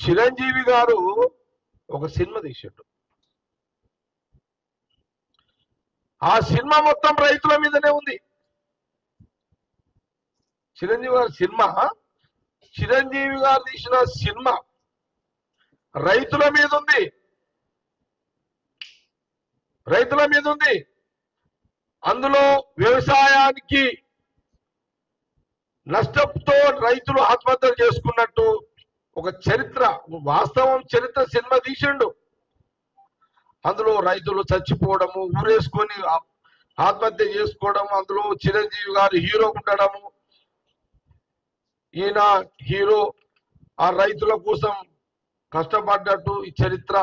చిరంజీవి గారు ఒక సినిమా తీసాడు. ఆ సినిమా మొత్తం రైతుల మీదనే ఉంది. చిరంజీవి గారు తీసిన సినిమా రైతుల మీద ఉంది. అందులో వ్యవసాయానికి నష్టంతో రైతులు ఆత్మహత్యలు చేసుకున్నట్టు ఒక చరిత్ర, వాస్తవం చరిత్ర సినిమా తీసిండు. అందులో రైతులు చచ్చిపోవడము, ఊరేసుకొని ఆత్మహత్య చేసుకోవడం, అందులో చిరంజీవి గారు హీరో ఉండడము, ఈయన హీరో ఆ రైతుల కోసం కష్టపడ్డట్టు ఈ చరిత్ర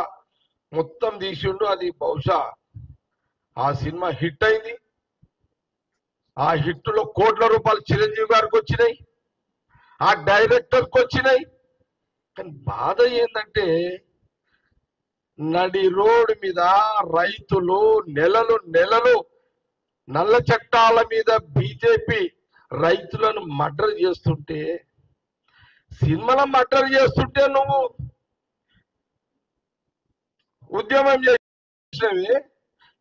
మొత్తం తీసిండు. అది బహుశా ఆ సినిమా హిట్ అయింది. ఆ హిట్లో కోట్ల రూపాయలు చిరంజీవి గారికి వచ్చినాయి, ఆ డైరెక్టర్కి వచ్చినాయి. కానీ బాధ ఏంటంటే నడి రోడ్డు మీద రైతులు నెలలు నల్ల చట్టాల మీద బీజేపీ రైతులను మర్డర్ చేస్తుంటే, సినిమాల మర్డర్ చేస్తుంటే నువ్వు ఉద్యమం చేసినవి.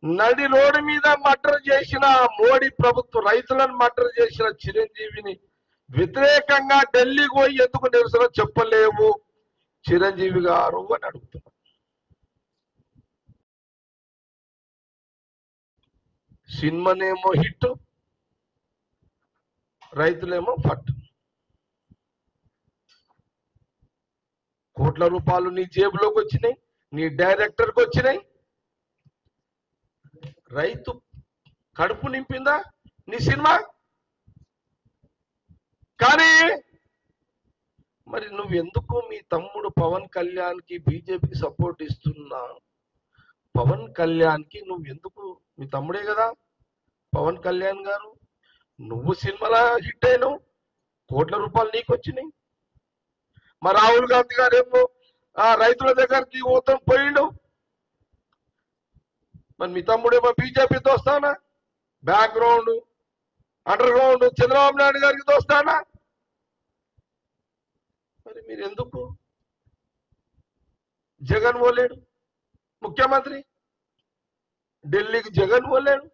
నడి రోడ్డు మీద మర్డర్ చేసిన మోడీ ప్రభుత్వం రైతులను మర్డర్ చేసిన చిరంజీవిని వ్యతిరేకంగా ఢిల్లీకి పోయి ఎందుకు నిరసన చెప్పలేవు చిరంజీవి గారు అని అడుగుతున్నారు. సినిమానేమో హిట్, రైతులేమో ఫట్. కోట్ల రూపాయలు నీ జేబులోకి వచ్చినాయి, నీ డైరెక్టర్కి వచ్చినాయి. రైతు కడుపు నింపిందా నీ సినిమా? కానీ మరి నువ్వెందుకు మీ తమ్ముడు పవన్ కళ్యాణ్కి బీజేపీకి సపోర్ట్ ఇస్తున్నా? పవన్ కళ్యాణ్కి నువ్వెందుకు, మీ తమ్ముడే కదా పవన్ కళ్యాణ్ గారు, నువ్వు సినిమాలో హిట్ అయినావు, కోట్ల రూపాయలు నీకు వచ్చినాయి. మరి రాహుల్ గాంధీ గారేమో రైతుల దగ్గరికి పోయిండు. మరి మీ తమ్ముడేమో బీజేపీతో వస్తానా, background under ground Chandrababu Naidu గారికి దోస్తానా? మరి మీరు ఎందుకు? జగన్ పోలేడు ముఖ్యమంత్రి, ఢిల్లీకి జగన్ పోలేడు,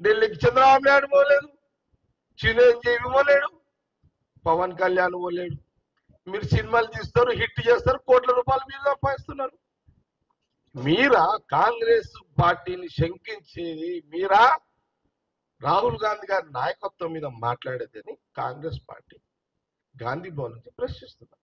ఢిల్లీకి చంద్రబాబు నాయుడు పోలేదు, చిరంజీవి పోలేడు, పవన్ కళ్యాణ్ పోలేడు. మీరు సినిమాలు తీస్తారు, హిట్ చేస్తారు, కోట్ల రూపాయలు మీరు సంపాదిస్తున్నారు. మీరా కాంగ్రెస్ పార్టీని శంకించేది? మీరా రాహుల్ గాంధీ గారి నాయకత్వం మీద మాట్లాడేదని కాంగ్రెస్ పార్టీ గాంధీ భవన్ నుంచి ప్రశ్నిస్తున్నారు.